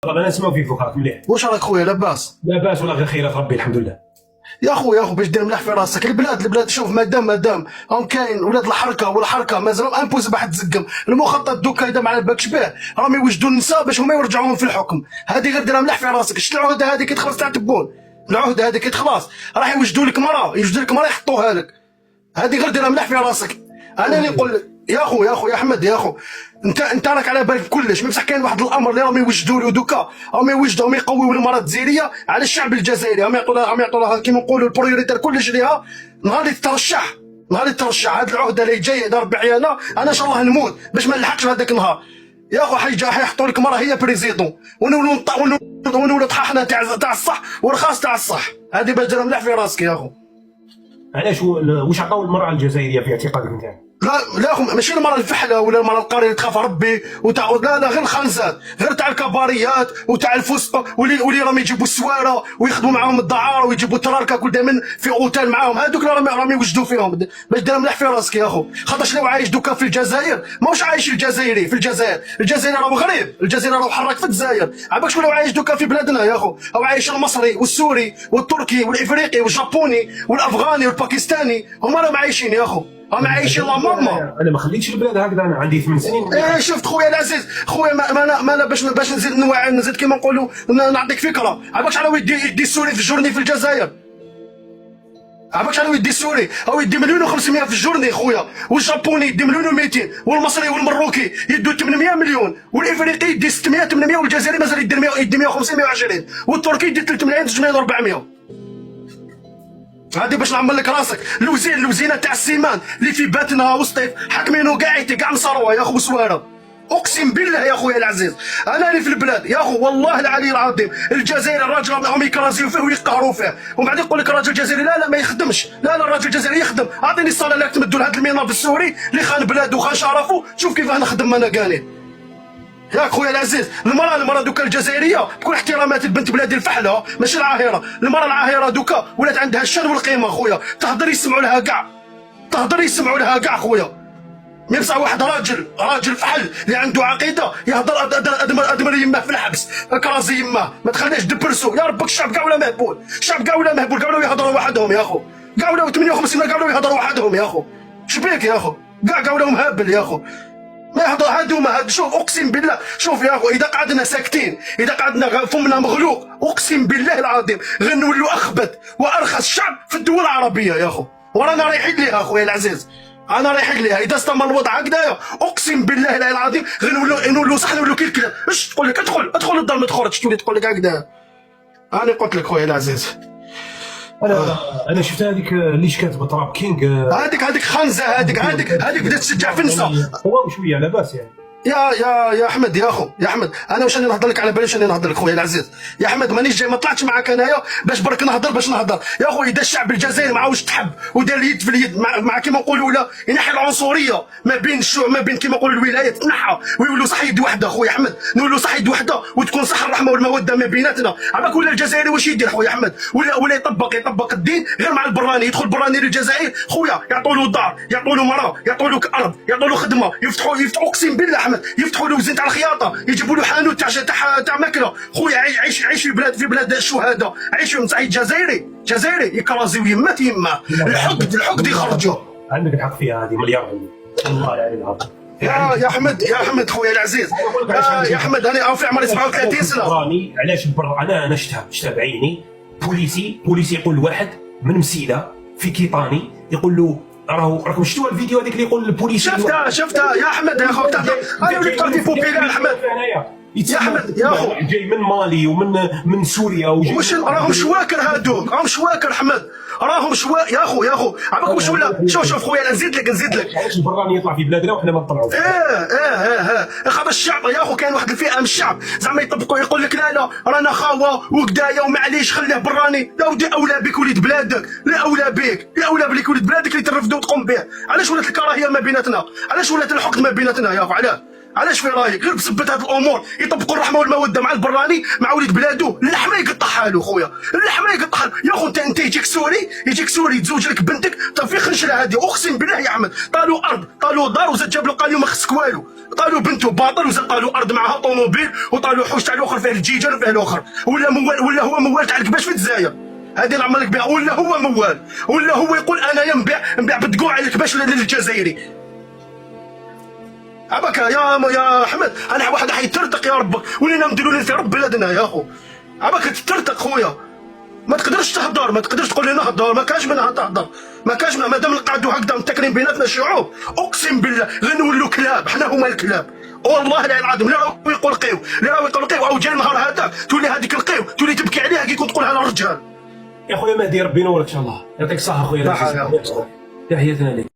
انا نسمعوا فيك فوقك مليح. واش راك خويا لاباس؟ لاباس والله غير خيرات ربي الحمد لله. يا خويا باش دير مليح في راسك. البلاد شوف مادام راهم كاين ولاد الحركه والحركه مازالهم امبوسيبل واحد تزقم. المخطط دوكا اذا ما على بالكش به راهم يوجدوا النساء باش هما يرجعوهم في الحكم. هذه غير ديرها مليح في راسك. شفت العهده هذه كي تخلص تاع تبون، العهده هذه كي تخلص راح يوجدوا لك مراه يحطوها لك. هذه غير ديرها مليح في راسك. انا اللي نقول يا خو احمد يا خو انت راك على بالك كلش. بصح كاين واحد الامر اللي راهم يوجدوا له دوكا، راهم يوجدوا يقويوا المراه الجزائريه على الشعب الجزائري. راهم يعطوا لها كيما نقولوا البريوريتير كلش ليها. نهار اللي تترشح هذه العهده اللي جايه دار بعيانا انا ان شاء الله نموت باش ما نلحقش هذاك النهار. يا خو حيحطوا لك مراه هي بريزيدون ونولوا طحاحنا تاع الصح ورخاص تاع الصح. هذه باش ديرها مليح في راسك يا خو. علاش واش عطاو المراه الجزائريه في اعتقادك انت؟ لا اخو ماشي المراه الفحله ولا المراه القاريه اللي تخاف ربي وتاع لا غير الخنزات، غير تاع الكباريات وتاع الفسق واللي راهم يجيبوا السواره ويخدموا معاهم الدعاره ويجيبوا التراركه كل دائما في اوتيل معاهم. هذوك راهم يوجدوا فيهم باش دير مليح في راسك يا اخو. خاطرش لو عايش دوكا في الجزائر ماهوش عايش الجزائري في الجزائر. الجزائر راهو غريب، الجزائر راهو حراك في الجزائر. عباك شكون لو عايش دوكا في بلادنا يا اخو، او عايش المصري والسوري والتركي والافريقي والجابوني والافغاني والباكستاني هما راهم عايشين يا اخو. راهم عايشين لا ماما. انا ما خليتش البلاد هكذا، انا عندي 8 سنين. شفت خويا العزيز خويا ما انا باش نزيد كيما نقولوا نعطيك فكره. عباكش على يدي السوري في الجورني في الجزائر. عباكش على يدي السوري او يدي 1,500,000 في الجورني خويا، والجابوني يدي 1,200,000 والمصري والمروكي يدوا 800 مليون والافريقي يدي 600 800 والجزائري مازال يدي 150 120 والتركي يدي 300 300 400. هادي باش نعمر لك راسك. الوزينه تاع السيمان اللي في باتنا وسطيف حاكمينو كاع مصروه يا خو سواره. اقسم بالله يا خويا العزيز انا اللي في البلاد يا خو والله العلي العظيم. الجزائر الراجل راهم يكرازيو فيه ويقهروا فيه، ومن بعد يقول لك الراجل الجزائري لا ما يخدمش. لا الراجل الجزائري يخدم. اعطيني الصاله اللي تمدوا لهذا المناض السوري اللي خان بلاده وخان شرفه. شوف كيف انا نخدم انا قاني يا خويا العزيز. المراه دوكا الجزائريه بكل احترامات البنت بلادي الفحله ماشي العاهره. المراه العاهره دوكا ولات عندها الشان والقيمه خويا. تهضر يسمعوا لها كاع خويا. مي بصح واحد راجل فحل اللي عنده عقيده يهضر ادمر يماه في الحبس كرازي يماه. ما تخليهش دبرسو يا ربك. الشعب كاع ولا مهبول، كاع ولاو يهضروا وحدهم يا خو. كاع ولاو 58 كاع ولاو يهضروا وحدهم يا خو. شبيك يا خو؟ كاع ولاو مهبل يا خو. ما يهضر هادو شوف اقسم بالله. شوف يا اخو اذا قعدنا ساكتين، اذا قعدنا فمنا مغلوق اقسم بالله العظيم غنولوا اخبث وارخص شعب في الدول العربيه يا اخو. ورانا رايحين ليها اخويا العزيز، انا رايحين ليها. اذا استمر الوضع هكذايا اقسم بالله العظيم غنولوا صح نولوا كي الكلاب. اش تقول لك ادخل للدار ما تخرجش تولي تقول لك هكذا. انا قلت لك خويا العزيز انا شفت هذيك اللي كاتبه تراب كينغ. هذيك خنزه هذيك بدات تشجع في النساء. هو شويه لاباس يعني. يا احمد يا اخو انا واش راني نهضر لك على بالي. واش راني نهضر لك خويا العزيز يا احمد. مانيش جاي ما طلعتش معاك انايا باش نهضر يا اخو. اذا الشعب الجزائري ما عاوش تحب ودار اليد في اليد مع كيما نقولوا ولا ينحي العنصريه ما بين الشعوب ما بين كيما نقولوا الولايات تنحى ويولوا صح يد وحده خويا احمد. نولوا صح يد وحده وتكون صح الرحمه والموده ما بيناتنا. عباك ولا الجزائري واش يدير خويا احمد؟ ولا يطبق الدين غير مع البراني. يدخل براني للجزائر خويا يعطوا له دار يعطوا له مراه يعطوا له ارض يعطوا له خدمه يفتحوا اقسم بالله احمد يفتحوا له وزين تاع الخياطه يجيبوا له حانوت تاع ماكله خويا. عيش في بلاد الشهداء. عيش في صعيد جزائري يكرازيو يماه الحقد يخرجوا. عندك الحق فيها هذه مليار والله العلي العظيم. يا احمد خويا العزيز يا احمد انا في عمري 37 سنه. راني علاش انا شفتها بعيني. بوليسي يقول لواحد من مسيله في كيطاني يقول له راكم شفتوا الفيديو هذيك اللي يقول البوليسي. شفتها يا احمد يا اخو. انا وليت بارتي بوبيلار احمد يا احمد يا اخو. جاي من مالي من سوريا واش راهم شواكر هادوك. راهم شواكر احمد. راهم يا اخو عباك واش ولا. شوف خويا انا نزيد لك علاش البراني يطلع في بلادنا وحنا ما نطلعوش. خاطر الشعب يا اخو كاين واحد الفئه من الشعب زعما يطبقوا يقول لك لا رانا خاوه وكدايا ومعليش خليه براني. لا ودي اولى بك وليد بلادك. لا اولى بك وليد بلادك اللي ترفدوا وتقوم به. علاش ولات الكراهيه ما بيناتنا؟ علاش ولات الحقد ما بيناتنا يا اخو؟ علاش في رايك غير بسبب هذه الامور يطبقوا الرحمه والموده مع البراني مع وليد بلادو. اللحمه يقطعها له خويا. يا اخو انت يجيك سوري تزوج لك بنتك في خنشره هذه اقسم بالله يا احمد. طالو ارض طالو دار وزاد جاب له قال له ما خصك والو. طالوا بنته باطل وزاد طالوا ارض معها طوموبيل وطالوا حوش تاع الاخر فيه الجيجر وفيه الاخر، ولا موال، ولا هو موال تاع الكباش في الجزائر. هذه اللي عمرك بها، ولا هو موال، ولا هو يقول انايا نبيع بالدقوع الكباش للجزائري. عباك يا احمد، انا واحد حيترتق يا ربك، ولينا نديروا لي في رب بلادنا يا اخو. عباك تترتق خويا، ما تقدرش تهضر، ما تقدرش تقول لي نهضر، ما كانش منها تهضر، ما كانش منها. مادام نقعدوا هكذا متكرين بيناتنا شعوب، اقسم بالله غير نولوا كلاب، حنا هما الكلاب والله العظيم. لا راهو يقول قيو، لا راهو يقول قيو، او جاي النهار هذاك تولي هذيك القيو تولي تبكي عليها كي كنت تقولها للرجال. يا خويا مهدي ربي ينورك ان شاء الله، يعطيك الصحه خويا. تحياتنا تحياتنا لك.